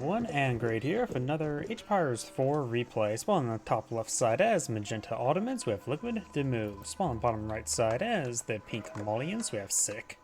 everyone, and Great here with another Age of Empires 4 replay. Spawn on the top left side as Magenta Ottomans, we have Liquid.DeMu. Spawn on the bottom right side as the Pink Malians, we have Sick.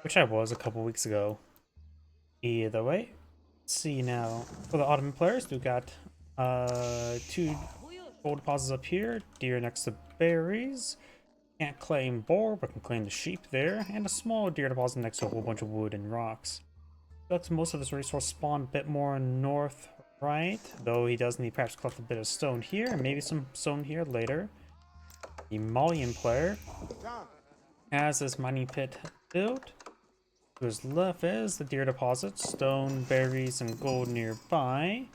Which I was a couple weeks ago. Either way, let's see now. For the Ottoman players, we've got two gold deposits up here, deer next to berries. Can't claim boar, but can claim the sheep there, and a small deer deposit next to a whole bunch of wood and rocks. Looks most of this resource spawn a bit more north right, though he does need perhaps collect a bit of stone here, and maybe some stone here later. The Malian player has this mining pit built. To his left is the deer deposit, stone, berries, and gold nearby.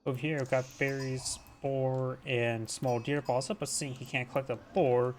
Over here we've got berries, boar, and small deer deposit, but seeing he can't collect a boar,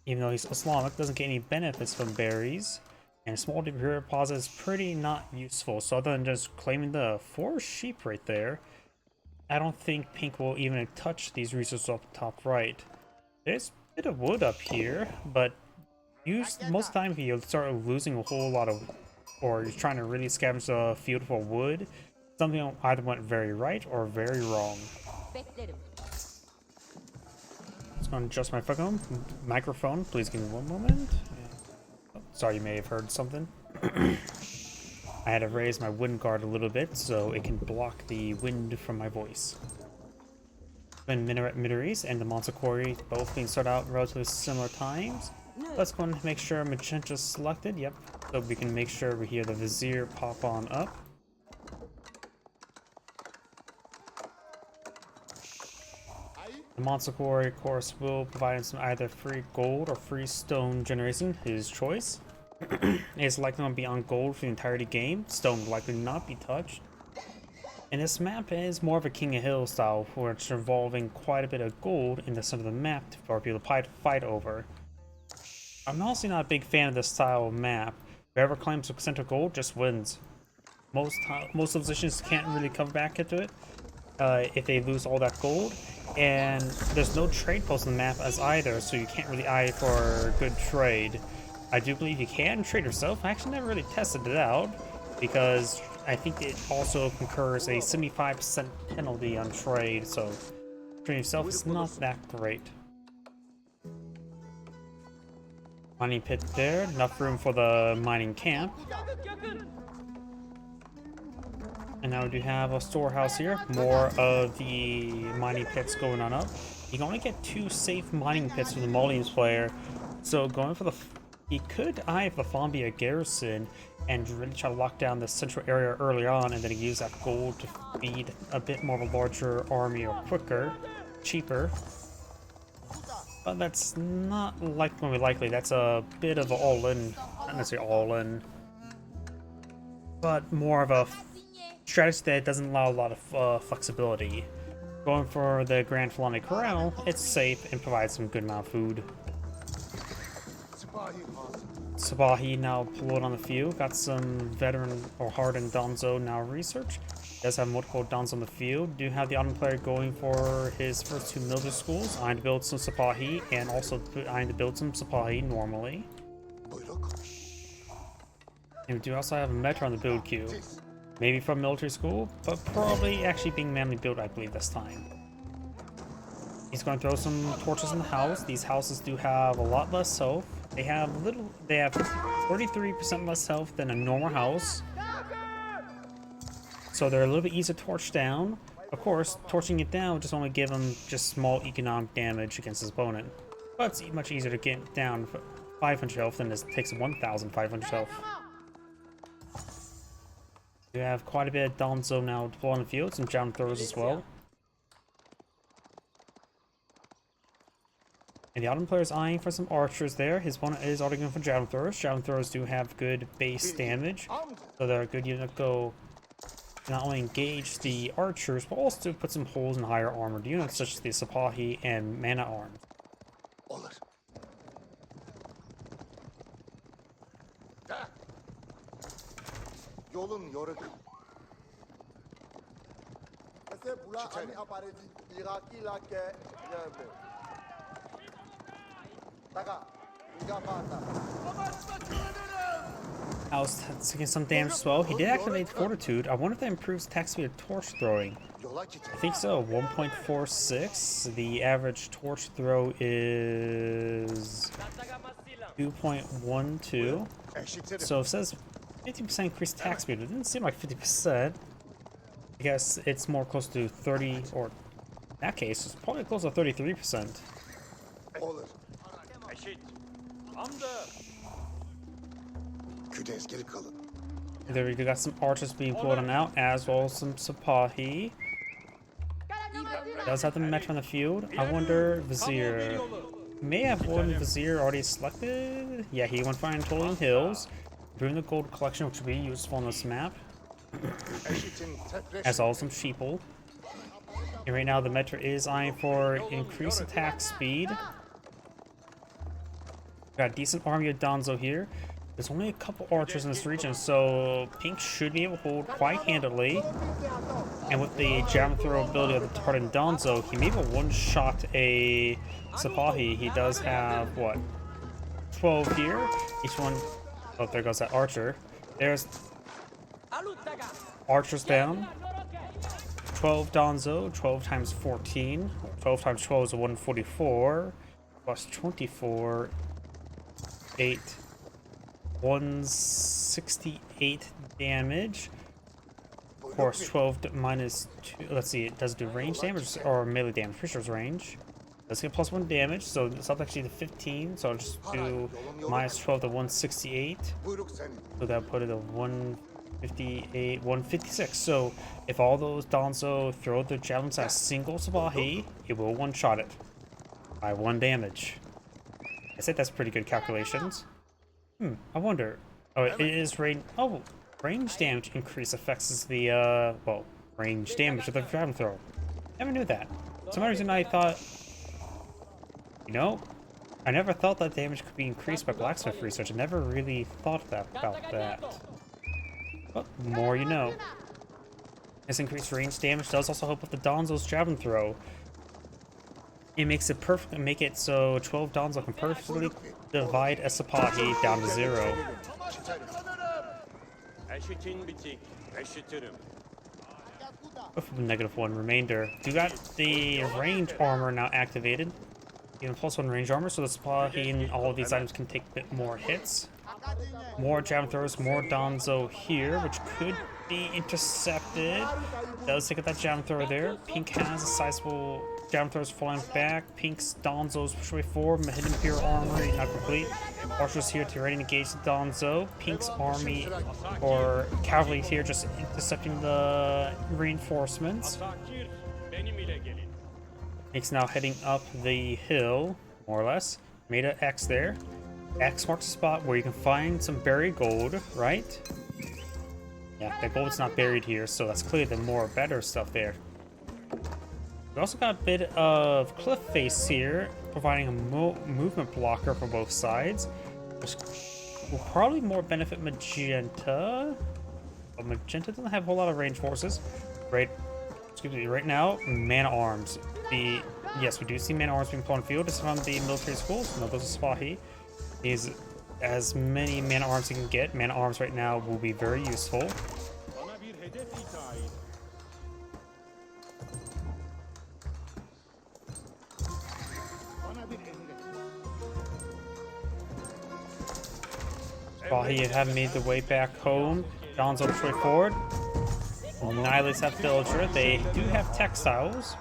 even though he's Islamic, doesn't get any benefits from berries. And small deer deposit is pretty not useful, so other than just claiming the 4 sheep right there, I don't think Pink will even touch these resources up top right. There's a bit of wood up here, but most of the time you'll start losing a whole lot of, or you're trying to really scavenge the field for wood, something either went very right or very wrong. Just gonna adjust my microphone, please give me one moment. Oh, sorry, you may have heard something. I had to raise my wind guard a little bit so it can block the wind from my voice. When Minaret Mideries and the Monster Quarry both being started out relatively similar times, let's go and make sure Magenta's selected. Yep, so we can make sure we hear the Vizier pop on up. The Monster Quarry, of course, will provide him some either free gold or free stone generation, his choice. It's likely to be on gold for the entirety game. Stone will likely not be touched. And this map is more of a King of Hill style, where it's involving quite a bit of gold in the center of the map for people to fight over. I'm also not a big fan of this style of map. Whoever claims center gold just wins. Most civilizations can't really come back into it if they lose all that gold. And there's no trade post on the map as either, so you can't really eye for a good trade. I do believe you can trade yourself. I actually never really tested it out, because I think it also concurs a 75% penalty on trade, so trading yourself is not that great. Mining pit there, enough room for the mining camp. And now we do have a storehouse here, more of the mining pits going on up. You can only get 2 safe mining pits for the Malians player, so going for he could eye the Fombia garrison and really try to lock down the central area early on, and then use that gold to feed a bit more of a larger army or quicker, cheaper. But that's not going to be likely. That's a bit of an all-in, not necessarily all-in, but more of a strategy that doesn't allow a lot of flexibility. Going for the Grand Fulani Corral, it's safe and provides some good amount of food. Sabahi now pulled on the field. Got some veteran or hardened Donzo now research. Does have multiple Dons on the field. Do have the Ottoman player going for his first 2 military schools. Eyeing to build some Sabahi, and also eyeing to build some Sabahi normally. And we do also have a Metro on the build queue. Maybe from military school, but probably actually being manually built, I believe, this time. He's going to throw some torches in the house. These houses do have a lot less health. They have 33% less health than a normal house. So they're a little bit easier to torch down. Of course, torching it down will just only give him just small economic damage against his opponent. But it's much easier to get down 500 health than it takes 1,500 health. You have quite a bit of Donzo now deployed on the field, some javelin throwers as well. And the Ottoman player is eyeing for some archers there. His opponent is already going for javelin throwers. Javelin throwers do have good base damage, so they're a good unit to go not only engage the archers, but also put some holes in higher armored units such as the Sapahi and Mana Arms. I was taking some damage as well. He did activate Fortitude. I wonder if that improves attack speed of torch throwing. I think so. 1.46. The average torch throw is 2.12. So it says 50% increased attack speed. It didn't seem like 50%. I guess it's more close to 30, or in that case, it's probably close to 33%. There we go, got some archers being pulled on out, as well as some Sipahi. Does have the Metro on the field. I wonder, Vizier. May have one Vizier already selected. Yeah, he went for Anatolian Hills. Improving the gold collection, which will be useful on this map. As well as some sheeple. And right now the Metro is eyeing for increased attack speed. Got a decent army of Danzo here. There's only a couple archers in this region, so Pink should be able to hold quite handily. And with the jam throw ability of the Tartan Danzo, he may be able to one-shot a Sipahi. He does have, what, 12 here? Each one... Oh, there goes that archer. There's... Archers down. 12 Danzo, 12 times 14. 12 times 12 is 144. Plus 24. 8. 168 damage. Of course, 12 minus 2. Let's see, it does do range damage or melee damage. Pretty sure it's range. Let's get plus 1 damage, so it's up actually to 15. So I'll just do minus 12 to 168. So that put it at 158, 156. So if all those Danzo throw their javelins at a single Sipahi, it will one-shot it by 1 damage. I said that's pretty good calculations. I wonder. Oh, it is range. Oh, range damage increase affects the well, range damage of the javelin throw. Never knew that. For some reason I thought, you know, I never thought that damage could be increased by blacksmith research. I never really thought about that. But more you know. This increased range damage does also help with the Danzo's javelin throw. It makes it perfect. Make it so 12 Danzo can perfectly divide a Sipahi down to 0. -1 remainder. You got the range armor now activated. Even +1 range armor, so the Sipahi and all of these items can take a bit more hits. More javelin throws, more Danzo here, which could be intercepted. Does take out that javelin thrower there. Pink has a sizable javelin throwers falling back. Pink's Danzo's push away forward. Hidden Imperial armor not complete. Archers here to ready to engage the Danzo. Pink's army or cavalry here just intercepting the reinforcements. Pink's now heading up the hill, more or less. Made an X there. X marks the spot where you can find some buried gold, right? Yeah, the gold's not buried here, so that's clearly the more better stuff there. We also got a bit of cliff face here, providing a movement blocker for both sides, which will probably more benefit Magenta. But Magenta doesn't have a whole lot of range forces. Right now, man arms. Yes, we do see man arms being put on field. This is from the military schools. No, those are Sipahi. He's as many man arms he can get. Man arms right now will be very useful. While he haven't made the way back home, John's on straight forward. Annihilates that villager. They do have textiles.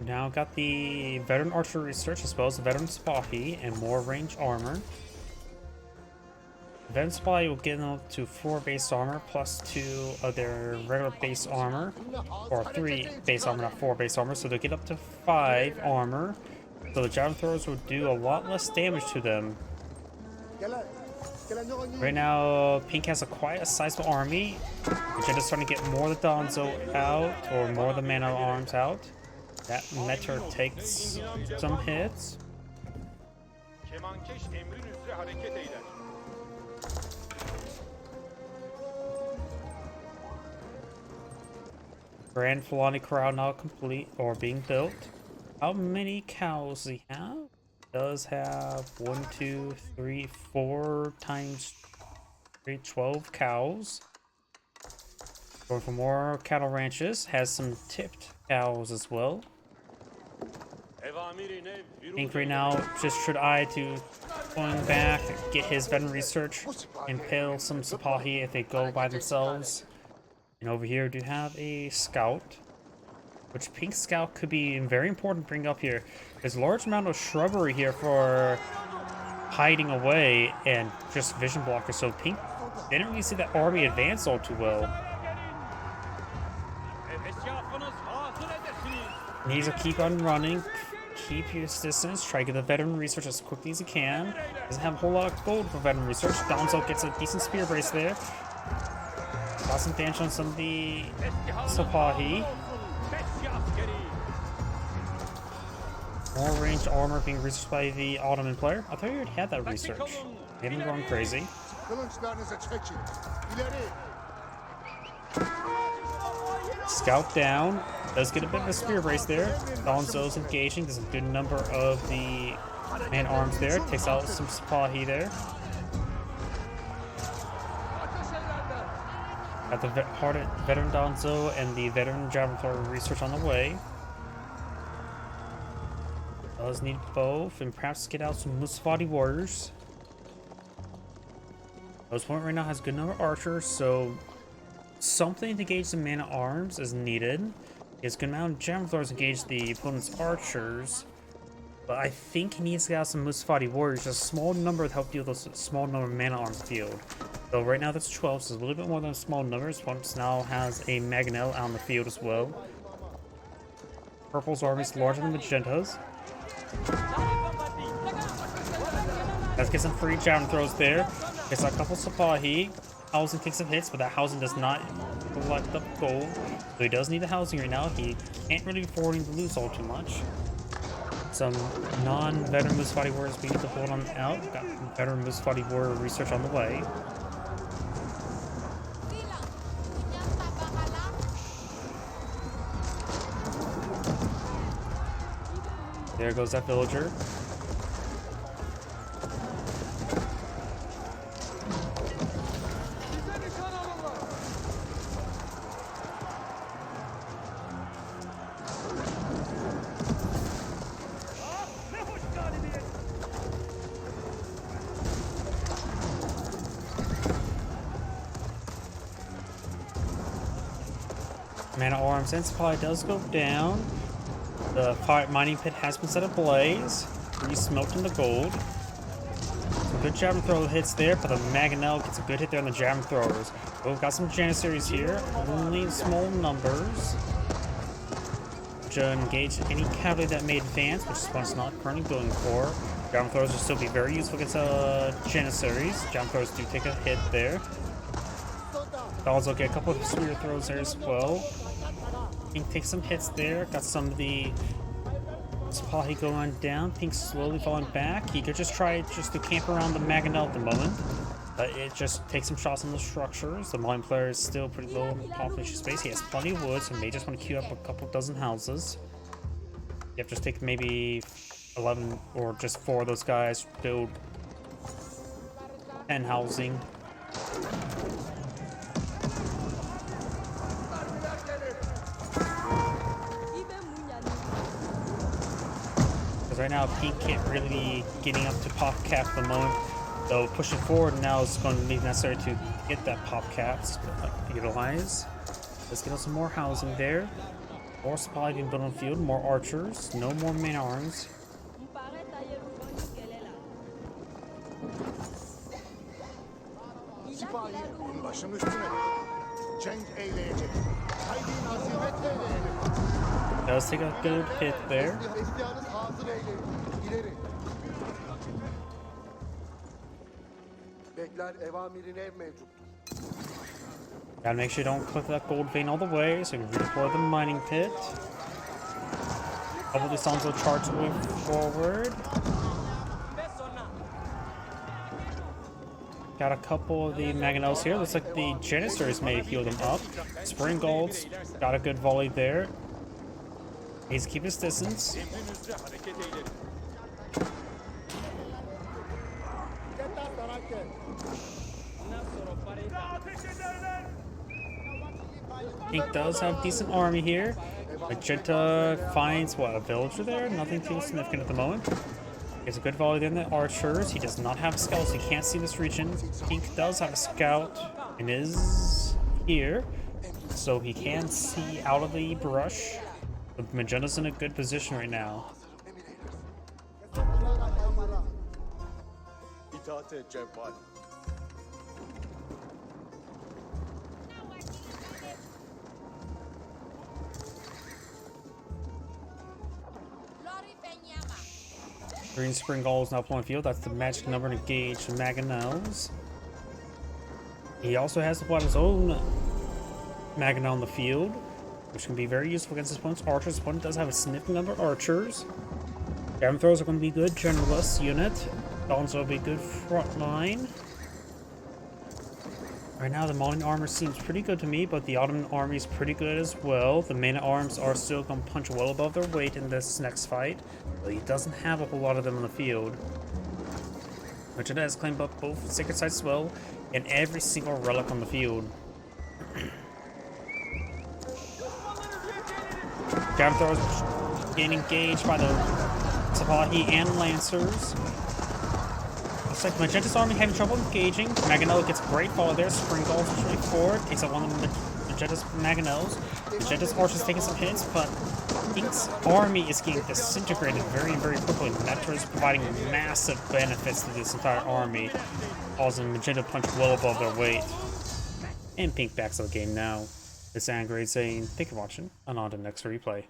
Now got the veteran archer research as well as the veteran Sipahi and more range armor. Veteran Sipahi will get them up to 4 base armor plus 2 of their regular base armor, or 3 base armor, not 4 base armor, so they'll get up to 5 armor. So the javelin throwers will do a lot less damage to them. Right now, Pink has quite a sizable army. Magenda's starting to get more of the Danzo out, or more of the man at arms out. That Metro takes some hits. Grand Fulani Corral now complete or being built. How many cows does he have? Does have 1, 2, 3, 4 times 3, 12 cows. Going for more cattle ranches. Has some tipped cows as well. I think right now just should eye to going back, get his veteran research, impale some Sipahi if they go by themselves. And over here do have a scout, which pink scout could be very important to bring up here. There's a large amount of shrubbery here for hiding away and just vision blockers, so pink didn't really see that army advance all too well. Needs to keep on running, keep his distance, try to get the veteran research as quickly as he can. Doesn't have a whole lot of gold for veteran research. Donzo gets a decent spear brace there. Got some damage on some of the Sipahi. More ranged armor being researched by the Ottoman player. I thought you already had that research. They haven't gone crazy. Scout down. Does get a bit of a spear brace there. Donzo's engaging. There's a good number of the man-arms there. Takes out some Sipahi there. Got the veteran Donzo and the veteran Javelin research on the way. Does need both, and perhaps get out some Musfati warriors. Those point right now has a good number of archers, so something to gauge the man at arms is needed. It's good amount of Javelin to gauge the opponent's archers, but I think he needs to get out some Musfati warriors, just a small number to help deal with those small number of man at arms field. So right now that's 12, so it's a little bit more than a small numbers. Opponent now has a Mangonel out on the field as well. Purple's army is larger than Magenta's. Let's get some free javelin throws there. Gets a couple Sipahi. Housing takes some hits, but that housing does not collect up gold. So he does need the housing right now. He can't really afford to lose all too much. Some non-veteran Musfati warriors being deployed on out. Got veteran Musfati warrior research on the way. There goes that villager. Man at arms and supply does go down. The mining pit has been set ablaze. Re-smoked in the gold. Some good javelin throw hits there, but the Mangonel gets a good hit there on the javelin throwers. Oh, we've got some Janissaries here. Only small numbers. To engage any cavalry that may advance, which is what it's not currently going for. Javelin throwers will still be very useful against Janissaries. Javelin throwers do take a hit there. Also get a couple of spear throws there as well. Pink takes some hits there. Got some of the Sipahi going down. Pink slowly falling back. He could just try to camp around the Mangonel at the moment. But it just takes some shots on the structures. The Malian player is still pretty low in population space. He has plenty of wood, so he may just want to queue up a couple dozen houses. Yep, just take maybe 11 or just 4 of those guys. Build 10 housing. Right now, Pink can't really be getting up to pop cap at the moment, though pushing forward now is going to be necessary to get that pop caps utilize. Let's get us some more housing there. More supply being built on the field, more archers, no more main arms. Does take a good hit there. Gotta make sure you don't click that gold vein all the way, so you can redeploy the mining pit. Couple of these songs will charge the way forward. Got a couple of the Mangonels here. Looks like the Janissaries may heal them up. Springalds got a good volley there. Needs to keep his distance. Pink does have a decent army here. Magenta finds, what, a villager there? Nothing too significant at the moment. He has a good volley there in the archers. He does not have scouts. He can't see this region. Pink does have a scout and is here, so he can see out of the brush. But Magenta's in a good position right now. Green Springalds now pulling field. That's the magic number to engage the Mangonels. He also has his own Mangonel in the field, which can be very useful against his opponent's archers. His opponent does have a significant number of archers. Javelin throwers are going to be good. Generalist unit. Golems will be good front line. Right now, the Malian armor seems pretty good to me, but the Ottoman army is pretty good as well. The main arms are still going to punch well above their weight in this next fight, but he doesn't have a whole lot of them on the field. Magenta has claimed up both sacred sites as well, and every single relic on the field. Javelin throwers getting engaged by the Sapahi and Lancers. Looks like Magenta's army having trouble engaging. Mangonel gets a great follow there. Springalds pushing forward. Takes out one of Magenta's Mangonels. Magenta's archers taking some hits, but Pink's army is getting disintegrated very, very quickly. Nectar is providing massive benefits to this entire army, causing Magenta to punch well above their weight. And Pink backs out the game now. This is Angry saying, thank you for watching, and on to the next replay.